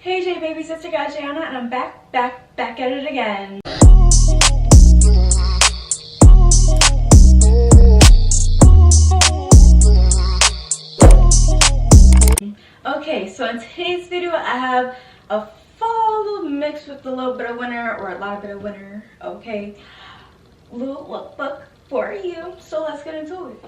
Hey J babies, it's your girl Jaea, and I'm back at it again. Okay, so in today's video I have a fall mixed with a little bit of winter or a lot of bit of winter, okay? Little lookbook for you, so let's get into it.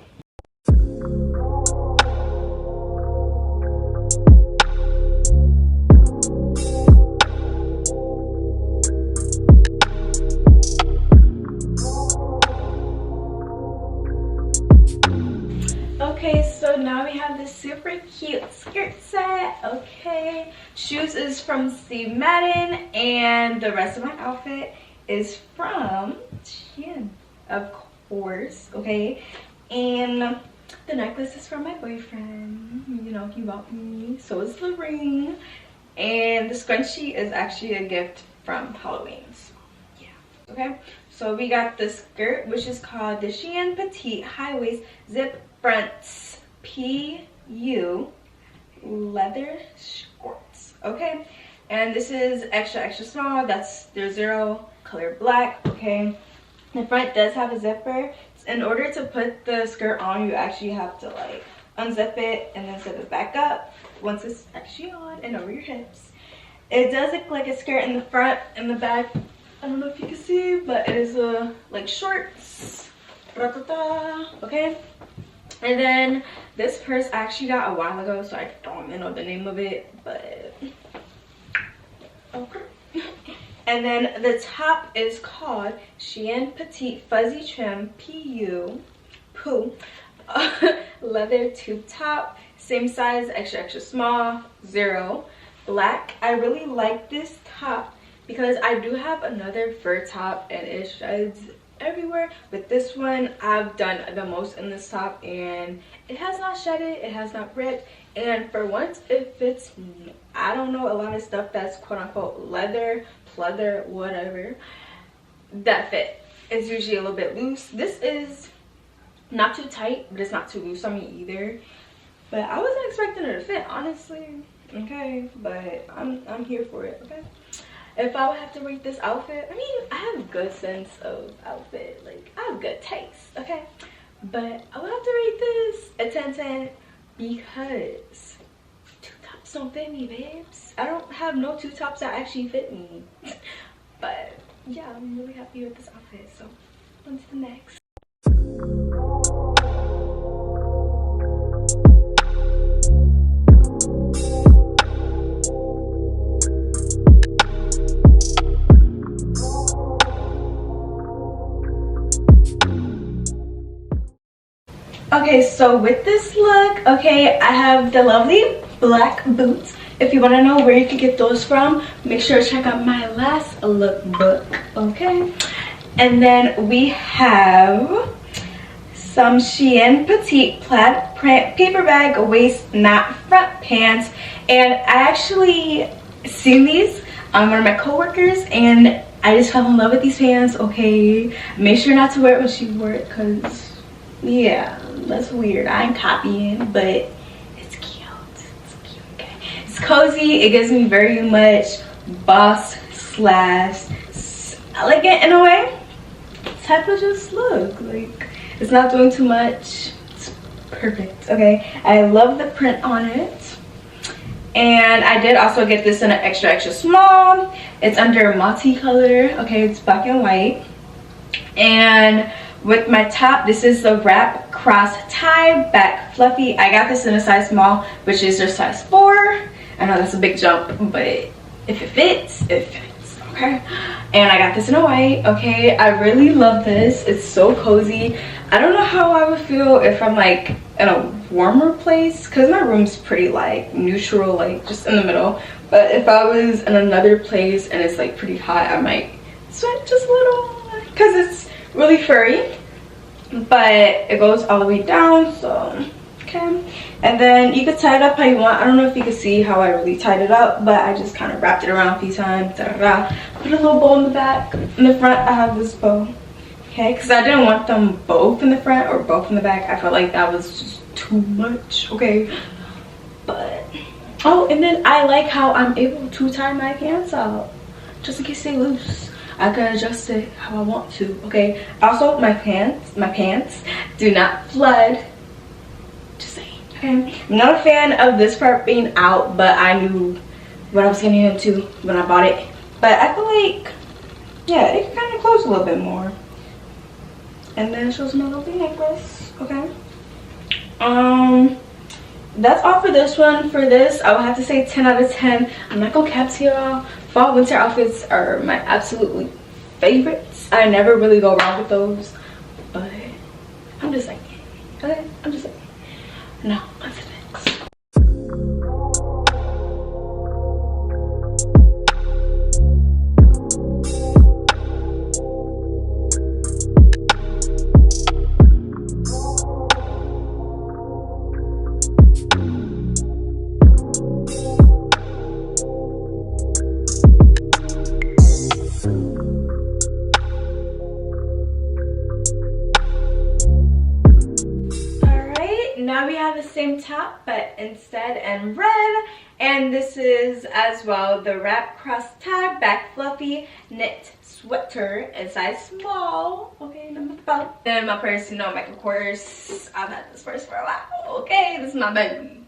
Okay, so now we have this super cute skirt set. Okay, shoes is from Madden, and the rest of my outfit is from shein, of course. Okay, and the necklace is from my boyfriend. You know, he bought me. So is the ring, and the scrunchie is actually a gift from Halloween. So yeah. Okay, so we got the skirt, which is called the Shein Petite High Waist Zip Fronts PU leather shorts. Okay, and this is extra small. There's zero, color black. Okay, the front does have a zipper. In order to put the skirt on, you actually have to like unzip it and then zip it back up once it's actually on and over your hips. It does look like a skirt in the front and the back. I don't know if you can see, but it is like shorts. Okay, and then this purse I actually got a while ago, so I don't even know the name of it, but okay. And then the top is called Shein Petite Fuzzy Trim PU leather tube top, same size, extra small, zero, black. I really like this top because I do have another fur top and it shreds everywhere, but this one I've done the most in this top and it has not shedded, it has not ripped, and for once it fits. I don't know, a lot of stuff that's quote-unquote leather, pleather, whatever, that fit is usually a little bit loose. This is not too tight, but it's not too loose on me either, but I wasn't expecting it to fit, honestly. Okay, but I'm here for it. Okay, if I would have to rate this outfit, I mean, I have a good sense of outfit, like I have good taste, okay, but I would have to rate this a 10/10 because two tops don't fit me, babes. I don't have no two tops that actually fit me. But yeah, I'm really happy with this outfit, so on to the next. Okay, so with this look, okay, I have the lovely black boots. If you want to know where you can get those from, make sure to check out my last lookbook. Okay, and then we have some Shein Petite plaid print paper bag waist knot front pants, and I actually seen these on one of my coworkers and I just fell in love with these pants. Okay, make sure not to wear it when she wore it because yeah, that's weird. I ain't copying, but it's cute. It's cute, okay? It's cozy. It gives me very much boss slash elegant in a way type of just look. Like, it's not doing too much. It's perfect, okay? I love the print on it. And I did also get this in an extra small. It's under multicolor, okay? It's black and white. And with my top, this is the wrap cross tie back fluffy. I got this in a size small, which is your size 4. I know that's a big jump, but if it fits, it fits, okay? And I got this in a white, okay? I really love this. It's so cozy. I don't know how I would feel if I'm like in a warmer place, because my room's pretty like neutral, like just in the middle. But if I was in another place and it's like pretty hot, I might sweat just a little because it's really furry, but it goes all the way down. So okay, and then you could tie it up how you want. I don't know if you can see how I really tied it up, but I just kind of wrapped it around a few times. Put a little bow in the back. In the front I have this bow, okay, because I didn't want them both in the front or both in the back. I felt like that was just too much, okay? But Oh, and then I like how I'm able to tie my pants out just in case they loose. I can adjust it how I want to. Okay, also my pants do not flood. Just saying. Okay, I'm not a fan of this part being out, but I knew what I was getting into when I bought it. But I feel like, yeah, it can kind of close a little bit more. And then it shows my lovely necklace. Okay, that's all for this one. For this, I would have to say 10 out of 10. I'm not gonna cap to y'all. Fall winter outfits are my absolutely favorites. I never really go wrong with those, but I'm just saying. Okay, I'm just saying. No, on to the next. Now we have the same top but instead in red, and this is as well the wrap cross tie back fluffy knit sweater in size small. Okay, number 5. Then my purse, you know, Michael Kors. I've had this purse for a while. Okay, this is my baby.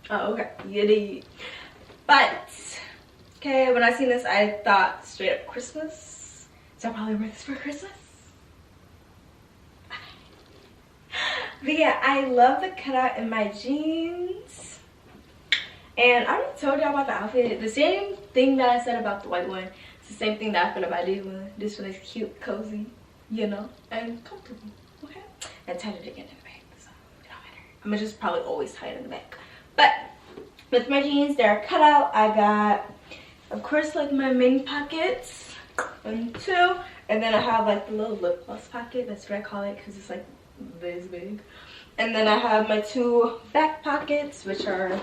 Oh, okay, you did. But okay, when I seen this, I thought straight up Christmas, so I'll probably wear this for Christmas. But yeah, I love the cutout in my jeans. And I already told y'all about the outfit. The same thing that I said about the white one. It's the same thing that I feel about this one. This one is cute, cozy, you know, and comfortable. Okay? And tied it again in the back. So it don't matter. I'm gonna just probably always tie it in the back. But with my jeans, they're cut out. I got, of course, like my main pockets. 1, 2. And then I have like the little lip gloss pocket. That's what I call it because it's like this big. And then I have my 2 back pockets, which are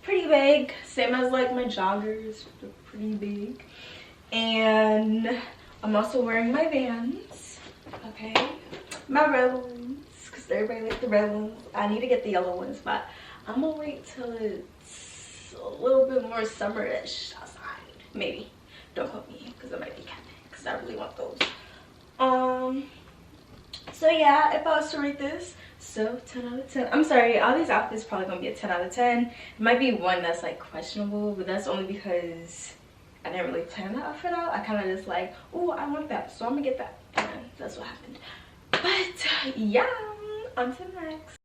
pretty big, same as like my joggers. They're pretty big. And I'm also wearing my Vans. Okay, my red ones, because everybody like the red ones. I need to get the yellow ones, but I'm gonna wait till it's a little bit more summerish outside. Maybe. Don't quote me, because it might be kind of, because I really want those. So yeah, if I was to rate this, so 10 out of 10. I'm sorry, all these outfits probably gonna be a 10 out of 10. It might be one that's like questionable, but that's only because I didn't really plan the outfit out. I kind of just like, oh, I want that, so I'm gonna get that. And that's what happened. But yeah, on to the next.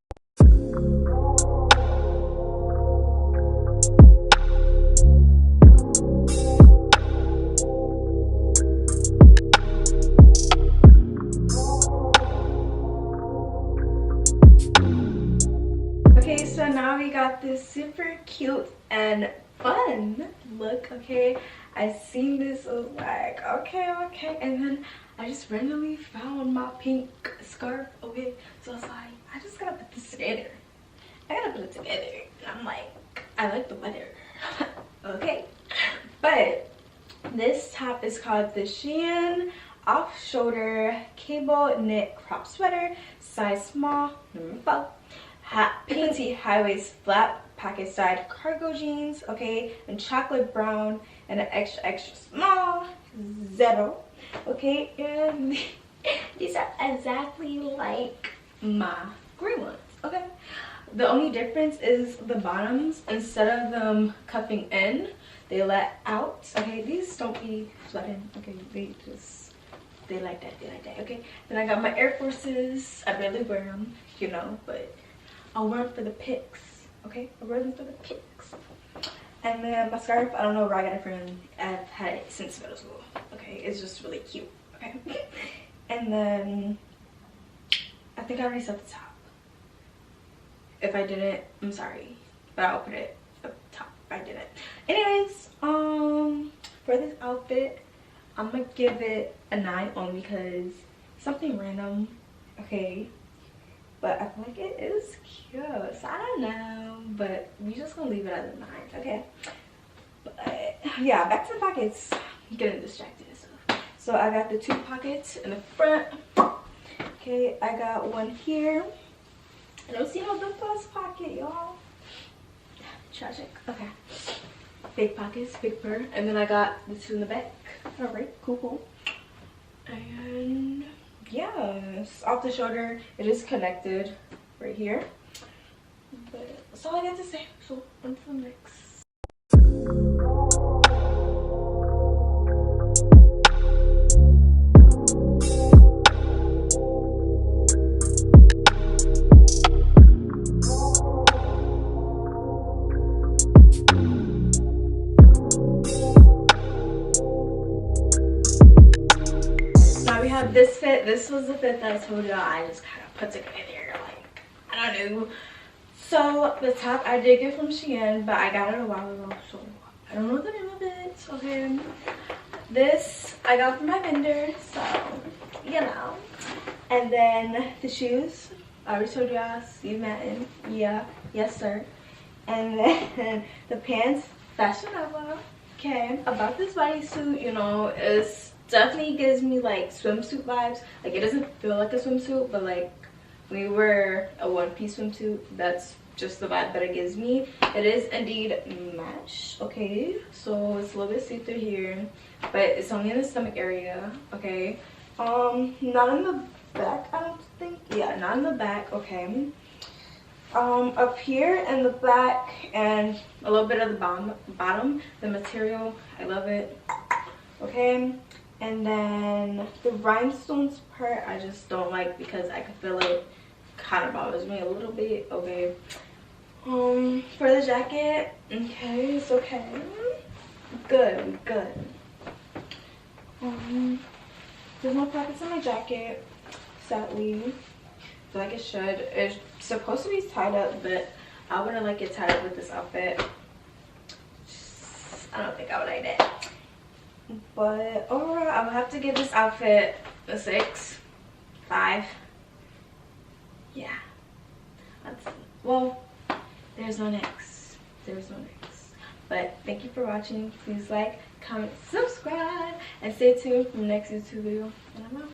Okay, so now we got this super cute and fun look. Okay, I seen this, I was like, okay, and then I just randomly found my pink scarf. Okay, so I was like, I just gotta put this together. I gotta put it together. And I'm like, I like the weather. Okay, but this top is called the Shein off-shoulder cable knit crop sweater, size small, number 4. Pinky high-waist flat pocket side cargo jeans, okay, and chocolate brown and an extra small 0. Okay, and these are exactly like my green ones. Okay, the only difference is the bottoms. Instead of them cuffing in, they let out. Okay, these don't be flooding. Okay, they like that, okay. Then I got my Air Forces. I barely wear them, you know, but I'll wear them for the pics. Okay, I'll wear them for the pics. And then my scarf, I don't know where I got it from. I've had it since middle school. Okay, it's just really cute. Okay, and then I think I already said the top. If I didn't, I'm sorry, but I'll put it up top if I didn't. Anyways, for this outfit, I'm gonna give it a 9 only because something random. Okay, but I feel like it is cute, so I don't know, but we just gonna leave it at a 9. Okay, but yeah, back to the pockets. I'm getting distracted and stuff. So I got the 2 pockets in the front. Okay, I got one here. I don't see no lip gloss pocket, y'all. tragic. Okay. Big pockets, big purse, and then I got the two in the back. All right, cool. And yes, off the shoulder, it is connected right here. But that's all I got to say. So on to the next. This fit, this was the fit that I told you I just kind of put together, like, I don't know. So the top I did get from Shein, but I got it a while ago, so I don't know the name of it. Okay, this I got from my vendor, so you know. And then the shoes, I already told you I see madden. Yeah, yes sir. And then the pants, Fashion Nova. Okay, about this bodysuit, you know, it's definitely gives me like swimsuit vibes. Like, it doesn't feel like a swimsuit, but like when you wear a one-piece swimsuit, that's just the vibe that it gives me. It is indeed mesh. Okay, so it's a little bit see-through here, but it's only in the stomach area. Okay, not in the back, I don't think. Yeah, not in the back. Okay, up here in the back and a little bit of the bottom, the material, I love it. Okay, and then the rhinestones part I just don't like because I can feel it kind of bothers me a little bit. Okay, for the jacket, okay, it's okay, good. There's no pockets in my jacket, sadly. I feel like it should. It's supposed to be tied up, but I wouldn't like it tied up with this outfit. I don't think I would like that. But overall, I would have to give this outfit a 6, 5. Yeah. Well, there's no next. But thank you for watching. Please like, comment, subscribe, and stay tuned for the next YouTube video. And I'm out.